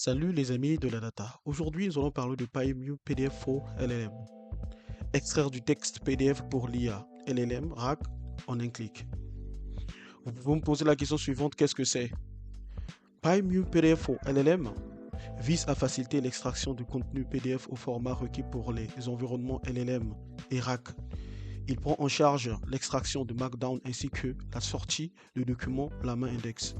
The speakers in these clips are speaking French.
Salut les amis de la data. Aujourd'hui, nous allons parler de PyMU PDF4 LLM. Extraire du texte PDF pour l'IA LLM RAG en un clic. Vous pouvez me poser la question suivante, qu'est-ce que c'est? PyMU PDF4 LLM vise à faciliter l'extraction du contenu PDF au format requis pour les environnements LLM et RAG. Il prend en charge l'extraction de Markdown ainsi que la sortie de documents la main index.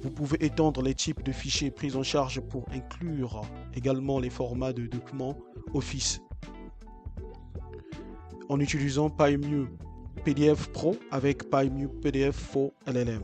Vous pouvez étendre les types de fichiers pris en charge pour inclure également les formats de documents Office en utilisant PyMU PDF Pro avec PyMU PDF4 LLM.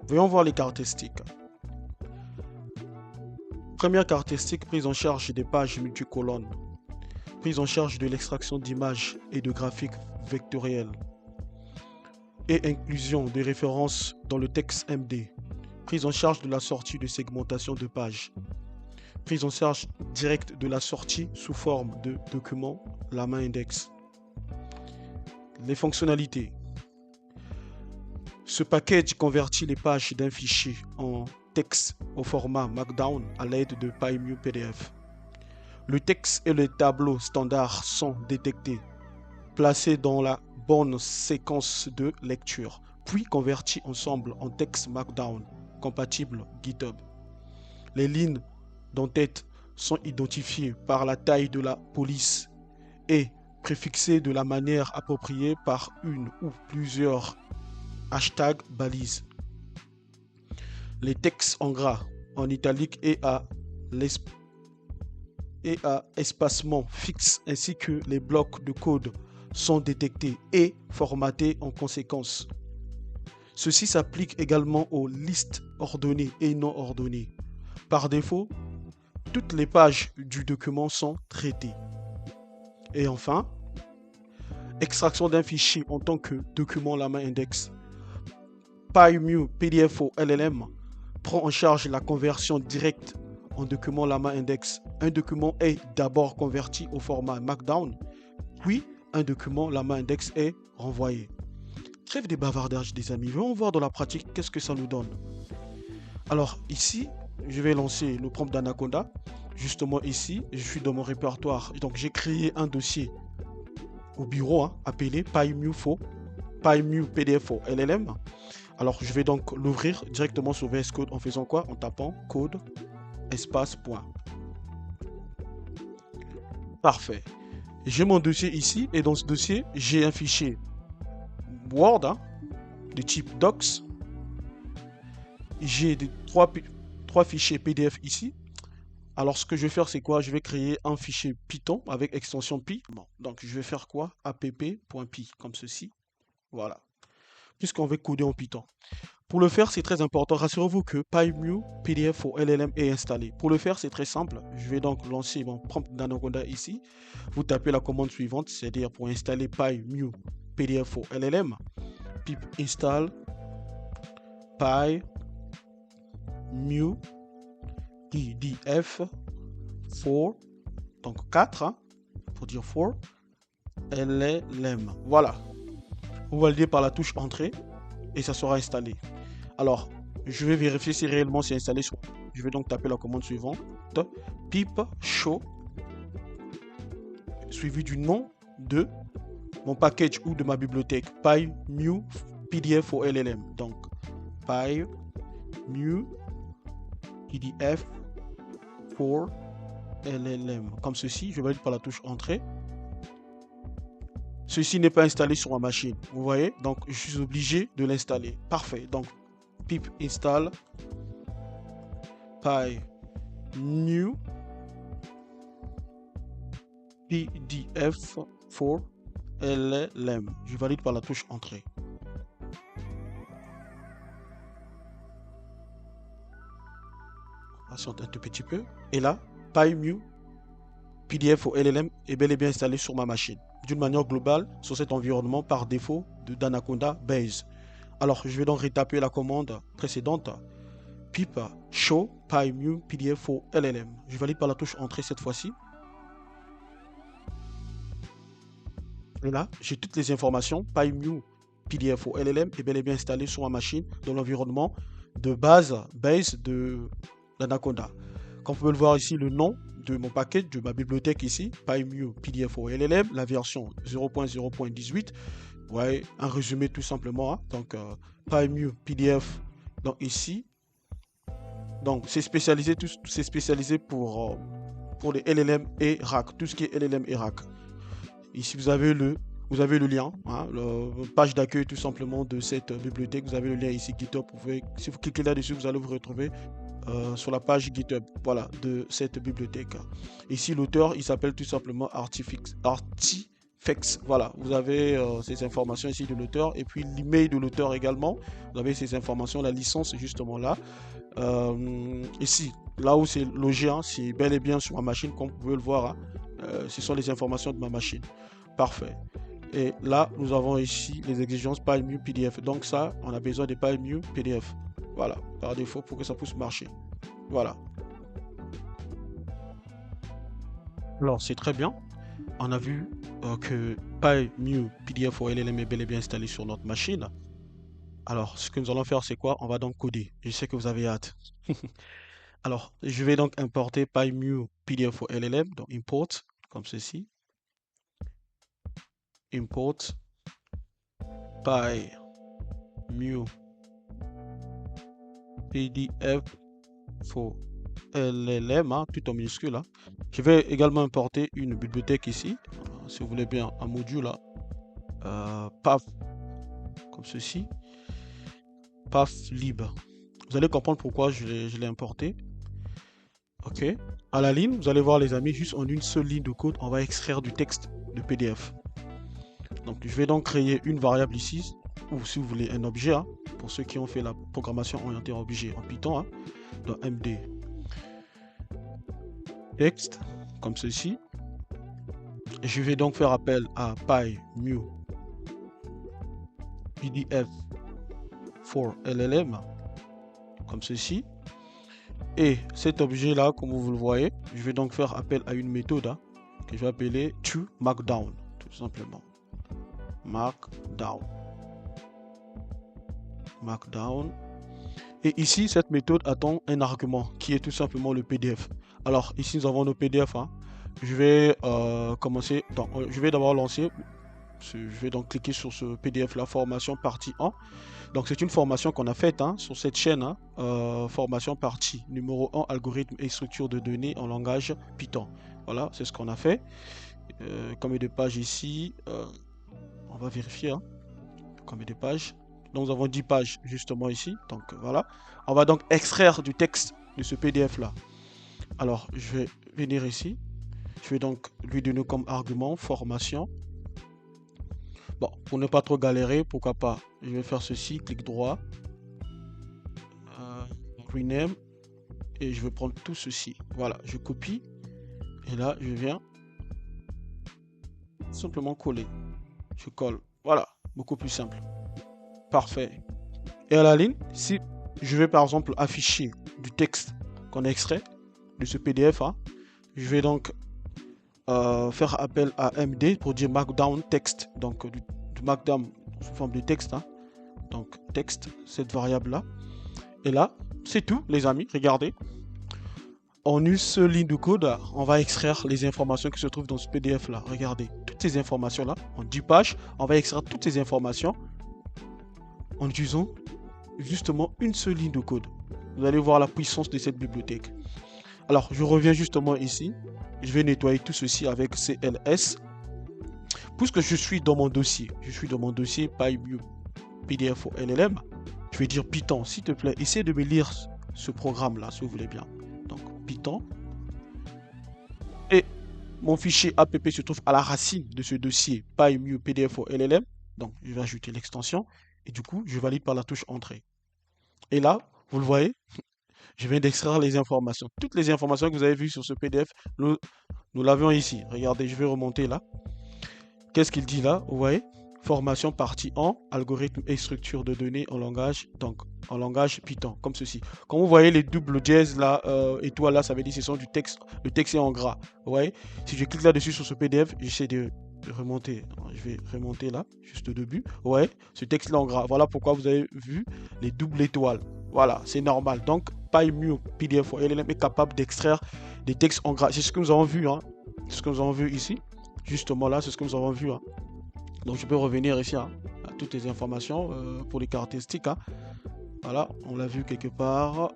Voyons voir les caractéristiques. Première caractéristique, prise en charge des pages multicolonnes. Prise en charge de l'extraction d'images et de graphiques vectoriels. Et inclusion des références dans le texte MD. Prise en charge de la sortie de segmentation de pages. Prise en charge directe de la sortie sous forme de document la main index. Les fonctionnalités. Ce package convertit les pages d'un fichier en texte au format Markdown à l'aide de PyMU PDF. Le texte et les tableaux standards sont détectés, placés dans la bonne séquence de lecture, puis convertis ensemble en texte Markdown compatible GitHub. Les lignes d'en-tête sont identifiées par la taille de la police et préfixées de la manière appropriée par une ou plusieurs hashtags balises. Les textes en gras, en italique et à espacement fixe ainsi que les blocs de code sont détectés et formatés en conséquence. Ceci s'applique également aux listes ordonnées et non ordonnées. Par défaut, toutes les pages du document sont traitées. Et enfin, extraction d'un fichier en tant que document la main index. PyMU PDF4 LLM prend en charge la conversion directe en document la main index. Un document est d'abord converti au format Markdown, puis un document la main index est renvoyé. Trêve des bavardages des amis, venons voir dans la pratique qu'est-ce que ça nous donne. Alors ici, je vais lancer le prompt d'Anaconda. Justement ici, je suis dans mon répertoire. Donc j'ai créé un dossier au bureau appelé PyMU PDF4 LLM. Alors je vais donc l'ouvrir directement sur VS Code en faisant quoi? En tapant code espace point. Parfait. J'ai mon dossier ici et dans ce dossier, j'ai un fichier Word de type Docs. J'ai trois fichiers PDF ici. Alors ce que je vais faire, c'est quoi? Je vais créer un fichier Python avec extension Py. Bon, donc je vais faire quoi? app.py comme ceci. Voilà. Puisqu'on va coder en Python. Pour le faire, c'est très important. Rassurez-vous que PyMU PDF4 LLM est installé. Pour le faire, c'est très simple. Je vais donc lancer mon prompt d'Anaconda ici. Vous tapez la commande suivante, c'est-à-dire pour installer PyMU PDF4 LLM. Pip install PyMU PDF 4, donc 4, pour dire 4, LLM. Voilà. Vous validez par la touche entrée et ça sera installé. Alors, je vais vérifier si réellement c'est installé. Je vais donc taper la commande suivante, pip show, suivi du nom de mon package ou de ma bibliothèque, PyMU PDF for LLM. Donc, PyMU PDF for LLM. Comme ceci, je valide par la touche entrée. Ceci n'est pas installé sur ma machine. Vous voyez? Donc, je suis obligé de l'installer. Parfait. Donc, pip install PyMU PDF for LLM. Je valide par la touche entrée. Patiente un tout petit peu. Et là, PyMU PDF for LLM est bel et bien installé sur ma machine. D'une manière globale, sur cet environnement par défaut d'Anaconda Base. Alors, je vais donc retaper la commande précédente. Pip show PyMU PDF for LLM. Je valide par la touche entrée cette fois-ci. Et là, j'ai toutes les informations. PyMU PDF for LLM est bel et bien installé sur ma machine dans l'environnement de base de l'Anaconda. Comme vous pouvez le voir ici, le nom de mon paquet, de ma bibliothèque ici, PyMu PDF for LLM, la version 0.0.18. Ouais, un résumé tout simplement. Hein. Donc, PyMu PDF. Donc ici, donc c'est spécialisé, c'est spécialisé pour les LLM et RAC, tout ce qui est LLM et RAC. Ici, vous avez le lien, hein, la page d'accueil tout simplement de cette bibliothèque. Vous avez le lien ici GitHub. Si vous cliquez là-dessus, vous allez vous retrouver sur la page GitHub, voilà, de cette bibliothèque. Ici, l'auteur, il s'appelle tout simplement Artifex. Voilà, vous avez ces informations ici de l'auteur et puis l'email de l'auteur également. Vous avez ces informations, la licence justement là. Ici, là où c'est logé, hein, c'est bel et bien sur ma machine, comme vous pouvez le voir. Hein. Ce sont les informations de ma machine. Parfait. Et là, nous avons ici les exigences PyMu PDF. Donc ça, on a besoin de PyMu PDF. Voilà, par défaut pour que ça puisse marcher. Voilà. Alors, c'est très bien. On a vu que PyMu PDF for LLM est bel et bien installé sur notre machine. Alors, ce que nous allons faire, c'est quoi? On va donc coder. Je sais que vous avez hâte. Alors, je vais donc importer PyMu PDF for LLM, donc import, comme ceci. Import PyMu PDF for LLM, hein, tout en minuscule. Hein. Je vais également importer une bibliothèque ici, si vous voulez bien, un module là, path, comme ceci, path lib. Vous allez comprendre pourquoi je l'ai importé. Ok. À la ligne, vous allez voir les amis, juste en une seule ligne de code, on va extraire du texte de PDF. Donc je vais donc créer une variable ici, ou si vous voulez un objet, hein, pour ceux qui ont fait la programmation orientée à objet en Python, hein, dans MD. Texte, comme ceci. Je vais donc faire appel à PyMu PDF for LLM, comme ceci. Et cet objet-là, comme vous le voyez, je vais donc faire appel à une méthode hein, que je vais appeler toMarkdown, tout simplement. Markdown. Markdown. Et ici, cette méthode attend un argument qui est tout simplement le PDF. Alors, ici, nous avons nos PDF. Hein. Je vais commencer. Je vais d'abord lancer. Je vais donc cliquer sur ce PDF, la formation partie 1. Donc, c'est une formation qu'on a faite hein, sur cette chaîne. Hein, formation partie numéro 1, algorithme et structure de données en langage Python. Voilà, c'est ce qu'on a fait. Combien de pages ici on va vérifier. Hein, combien de pages. Donc, nous avons 10 pages justement ici. Donc, voilà. On va donc extraire du texte de ce PDF là. Alors, je vais venir ici. Je vais donc lui donner comme argument formation. Bon, pour ne pas trop galérer, pourquoi pas, je vais faire ceci, clic droit, rename, et je vais prendre tout ceci. Voilà, je copie, et là, je viens simplement coller. Je colle. Voilà, beaucoup plus simple. Parfait. Et à la ligne, si je vais par exemple afficher du texte qu'on a extrait de ce PDF, hein, je vais donc faire appel à MD pour dire Markdown Text. Donc du Markdown sous forme de texte. Hein. Donc texte, cette variable là. Et là, c'est tout les amis. Regardez. En une seule ligne de code, on va extraire les informations qui se trouvent dans ce PDF là. Regardez. Toutes ces informations là, en 10 pages, on va extraire toutes ces informations en utilisant justement une seule ligne de code. Vous allez voir la puissance de cette bibliothèque. Alors, je reviens justement ici. Je vais nettoyer tout ceci avec CLS. Puisque je suis dans mon dossier, PyMu PDF for LLM, je vais dire Python, s'il te plaît, essaie de me lire ce programme-là, si vous voulez bien. Donc, Python. Et mon fichier app se trouve à la racine de ce dossier PyMu PDF for LLM. Donc, je vais ajouter l'extension. Et du coup, je valide par la touche Entrée. Et là, vous le voyez, je viens d'extraire les informations. Toutes les informations que vous avez vues sur ce PDF, nous l'avions ici. Regardez, je vais remonter là. Qu'est-ce qu'il dit là? Vous voyez? Formation partie 1, algorithme et structure de données en langage, donc en langage Python, comme ceci. Quand vous voyez les doubles dièses là, étoiles là, ça veut dire que ce sont du texte. Le texte est en gras. Vous voyez? Si je clique là-dessus sur ce PDF, j'essaie de remonter. Je vais remonter là, juste au début. Ouais, ce texte là en gras. Voilà pourquoi vous avez vu les doubles étoiles. Voilà, c'est normal. Donc, PyMu PDF for LLM est capable d'extraire des textes en gras. C'est ce que nous avons vu, hein. C'est ce que nous avons vu ici. Justement là, c'est ce que nous avons vu, hein. Donc je peux revenir ici, hein, à toutes les informations pour les caractéristiques, hein. Voilà, on l'a vu quelque part.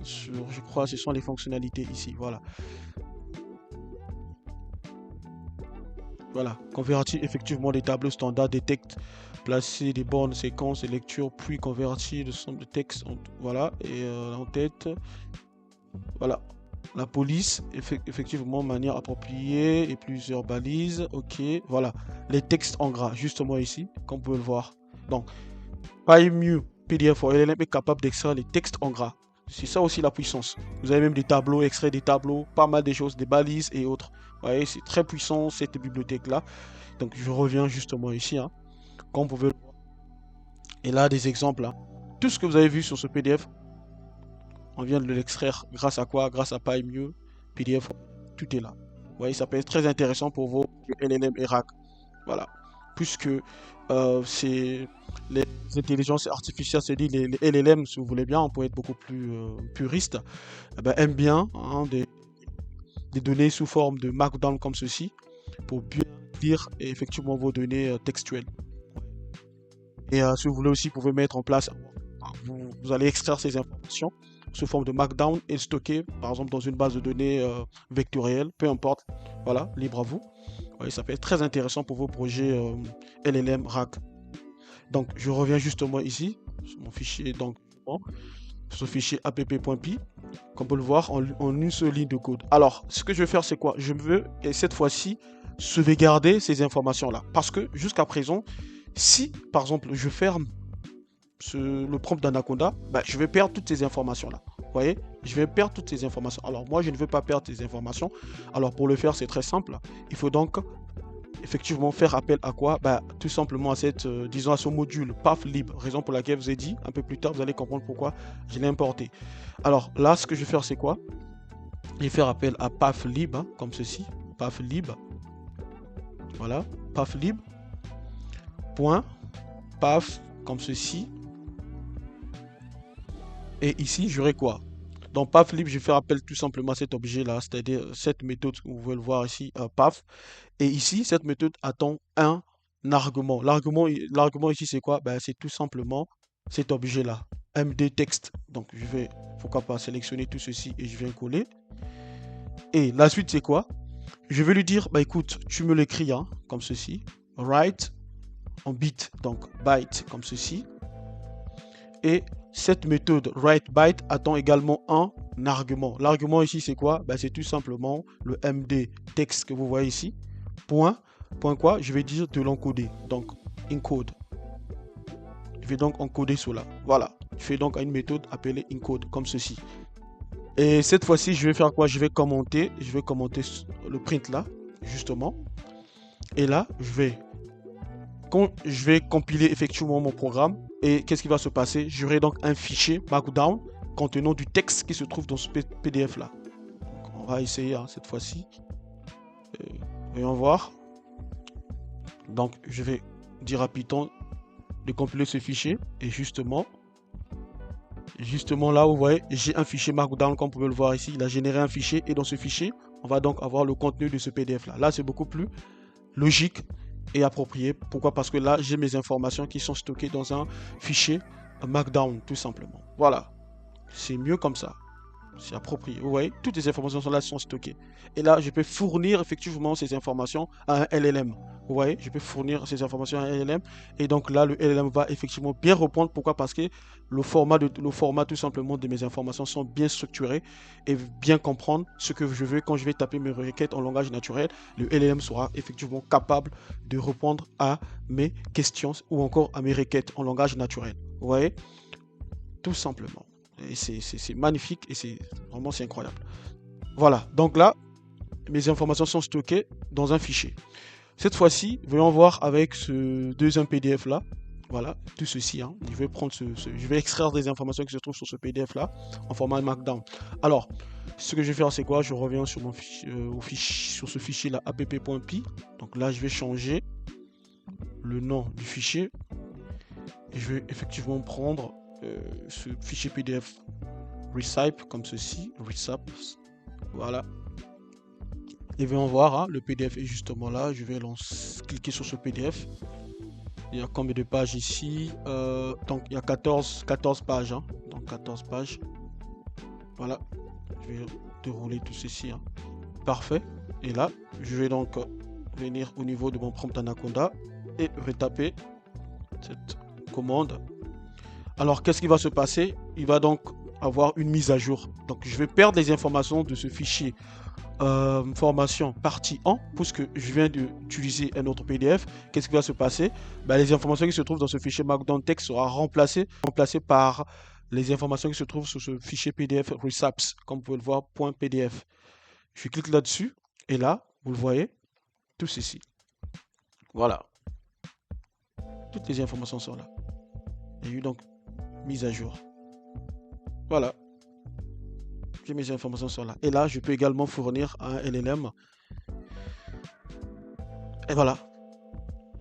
Je crois que ce sont les fonctionnalités ici. Voilà. Voilà, convertir effectivement des tableaux standards, détecte, placer des bornes, séquences et lecture, puis convertir le somme de texte voilà, et en tête. Voilà, la police, effectivement, manière appropriée et plusieurs balises. Ok, voilà, les textes en gras, justement ici, comme vous pouvez le voir. Donc, PyMu PDF for LLM est capable d'extraire les textes en gras. C'est ça aussi la puissance. Vous avez même des tableaux, extraits des tableaux, pas mal de choses, des balises et autres. Vous voyez, c'est très puissant cette bibliothèque-là. Donc je reviens justement ici, hein, comme vous pouvez le voir. Et là, des exemples, hein. Tout ce que vous avez vu sur ce PDF, on vient de l'extraire grâce à quoi? Grâce à PyMu PDF. Tout est là. Vous voyez, ça peut être très intéressant pour vos LLM et RAG. Voilà. Puisque c'est les intelligences artificielles, c'est-à-dire les LLM, si vous voulez bien, on peut être beaucoup plus puriste, aiment bien, hein, des données sous forme de markdown comme ceci pour bien lire effectivement vos données textuelles. Et si vous voulez aussi, vous pouvez mettre en place, vous allez extraire ces informations sous forme de markdown et stocker par exemple dans une base de données vectorielle, peu importe, voilà, libre à vous. Ouais, ça peut être très intéressant pour vos projets LLM RAG. Donc je reviens justement ici sur mon fichier, donc sur ce fichier app.py, comme on peut le voir en une seule ligne de code. Alors ce que je vais faire, c'est quoi? Je veux cette fois-ci sauvegarder ces informations là, parce que jusqu'à présent, si par exemple je ferme le prompt d'Anaconda, je vais perdre toutes ces informations là. Vous voyez, je vais perdre toutes ces informations. Alors moi je ne veux pas perdre ces informations. Alors pour le faire, c'est très simple. Il faut donc effectivement faire appel à quoi? Tout simplement à cette, disons à ce module pathlib, raison pour laquelle je vous ai dit un peu plus tard, vous allez comprendre pourquoi je l'ai importé. Alors là, ce que je vais faire, c'est quoi? Je vais faire appel à pathlib, hein, comme ceci, pathlib. Voilà, pathlib. Point, path, comme ceci. Et ici, j'aurai quoi? Dans pathlib, je vais faire appel tout simplement à cet objet-là, c'est-à-dire cette méthode, vous pouvez le voir ici, path. Et ici, cette méthode attend un argument. L'argument ici, c'est quoi? C'est tout simplement cet objet-là, mdText. Donc, je vais, pourquoi pas, sélectionner tout ceci et je viens coller. Et la suite, c'est quoi? Je vais lui dire, écoute, tu me l'écris, hein, comme ceci. Write en bit, donc byte, comme ceci. Et cette méthode writeByte attend également un argument. L'argument ici, c'est quoi? C'est tout simplement le mdText que vous voyez ici. Point quoi? Je vais dire de l'encoder. Donc, encode. Je vais donc encoder cela. Voilà. Je fais donc une méthode appelée encode, comme ceci. Et cette fois-ci, je vais faire quoi? Je vais commenter le print là, justement. Et là, quand je vais compiler effectivement mon programme, et qu'est-ce qui va se passer? J'aurai donc un fichier markdown contenant du texte qui se trouve dans ce PDF là. Donc, on va essayer, hein, cette fois-ci. Voyons voir. Donc je vais dire à Python de compiler ce fichier. Et justement là, vous voyez, j'ai un fichier markdown, comme vous pouvez le voir ici. Il a généré un fichier et dans ce fichier, on va donc avoir le contenu de ce PDF là. Là, c'est beaucoup plus logique et approprié. Pourquoi? Parce que là, j'ai mes informations qui sont stockées dans un fichier markdown, tout simplement. Voilà, c'est mieux comme ça. C'est approprié. Vous voyez, toutes les informations sont là, sont stockées. Et là, je peux fournir effectivement ces informations à un LLM. Vous voyez, je peux fournir ces informations à un LLM. Et donc là, le LLM va effectivement bien répondre. Pourquoi? Parce que le format tout simplement de mes informations sont bien structurés et bien comprendre ce que je veux. Quand je vais taper mes requêtes en langage naturel, le LLM sera effectivement capable de répondre à mes questions ou encore à mes requêtes en langage naturel. Vous voyez, tout simplement. Et c'est magnifique et c'est incroyable. Voilà, donc là, mes informations sont stockées dans un fichier. Cette fois-ci, voyons voir avec ce deuxième PDF là. Voilà, tout ceci, hein. Je vais prendre je vais extraire des informations qui se trouvent sur ce PDF là en format markdown. Alors, ce que je vais faire, c'est quoi? Je reviens sur mon fichier, sur ce fichier là, app.py. Donc là, je vais changer le nom du fichier et je vais effectivement prendre ce fichier PDF Recipe comme ceci, Recipe, voilà. Et venons voir, hein, le PDF est justement là. Je vais cliquer sur ce PDF. Il y a combien de pages ici? Donc il y a 14 pages, hein. Donc 14 pages. Voilà. Je vais dérouler tout ceci, hein. Parfait. Et là, je vais donc venir au niveau de mon prompt Anaconda et retaper cette commande. Alors, qu'est-ce qui va se passer? Il va donc avoir une mise à jour. Donc, je vais perdre les informations de ce fichier formation partie 1, puisque je viens d'utiliser un autre PDF. Qu'est-ce qui va se passer? Les informations qui se trouvent dans ce fichier Markdown Text sera remplacées par les informations qui se trouvent sur ce fichier PDF Recipe, comme vous pouvez le voir, .pdf. Je clique là-dessus, et là, vous le voyez, tout ceci. Voilà. Toutes les informations sont là. Il y a eu donc mise à jour. Voilà. Mes informations sont là. Et là, je peux également fournir un LLM. Et voilà.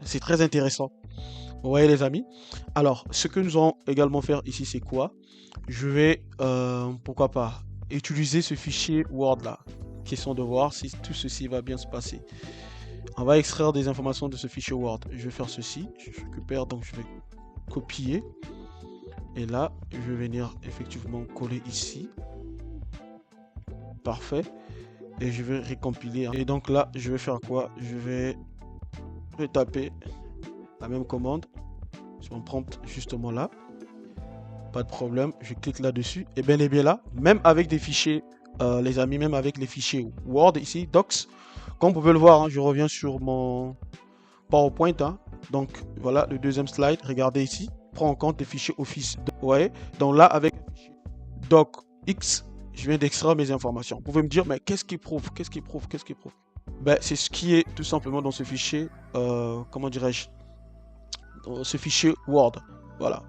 C'est très intéressant. Vous voyez les amis. Alors, ce que nous allons également faire ici, c'est quoi? Je vais, pourquoi pas, utiliser ce fichier Word là. Question de voir si tout ceci va bien se passer. On va extraire des informations de ce fichier Word. Je vais faire ceci. Je récupère, donc je vais copier. Et là, je vais venir effectivement coller ici. Parfait. Et je vais récompiler. Et donc là, je vais faire quoi? Je vais retaper la même commande sur mon prompt justement là. Pas de problème. Je clique là-dessus. Et bien là, même avec des fichiers, les amis, même avec les fichiers Word ici, Docs, comme vous pouvez le voir, hein, je reviens sur mon PowerPoint. Hein. Donc voilà, le deuxième slide. Regardez ici. Prend en compte les fichiers Office. Ouais. Donc là, avec DocX, je viens d'extraire mes informations. Vous pouvez me dire, mais qu'est-ce qui prouve? C'est ce qui est tout simplement dans ce fichier, comment dirais-je, dans ce fichier Word. Voilà.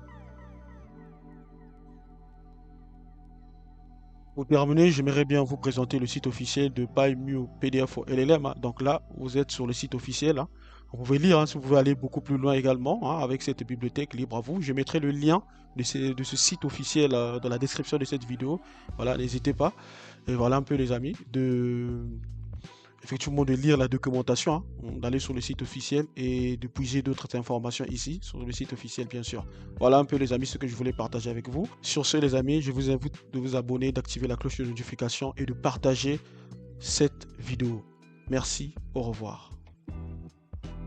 Pour terminer, j'aimerais bien vous présenter le site officiel de PyMu PDF for LLM. Hein. Donc là, vous êtes sur le site officiel. Hein. Vous pouvez lire, hein, si vous voulez aller beaucoup plus loin également, hein, avec cette bibliothèque libre à vous. Je mettrai le lien de ce site officiel dans la description de cette vidéo. Voilà, n'hésitez pas. Et voilà un peu les amis, effectivement de lire la documentation, hein, d'aller sur le site officiel et de puiser d'autres informations ici, sur le site officiel bien sûr. Voilà un peu les amis ce que je voulais partager avec vous. Sur ce les amis, je vous invite de vous abonner, d'activer la cloche de notification et de partager cette vidéo. Merci, au revoir.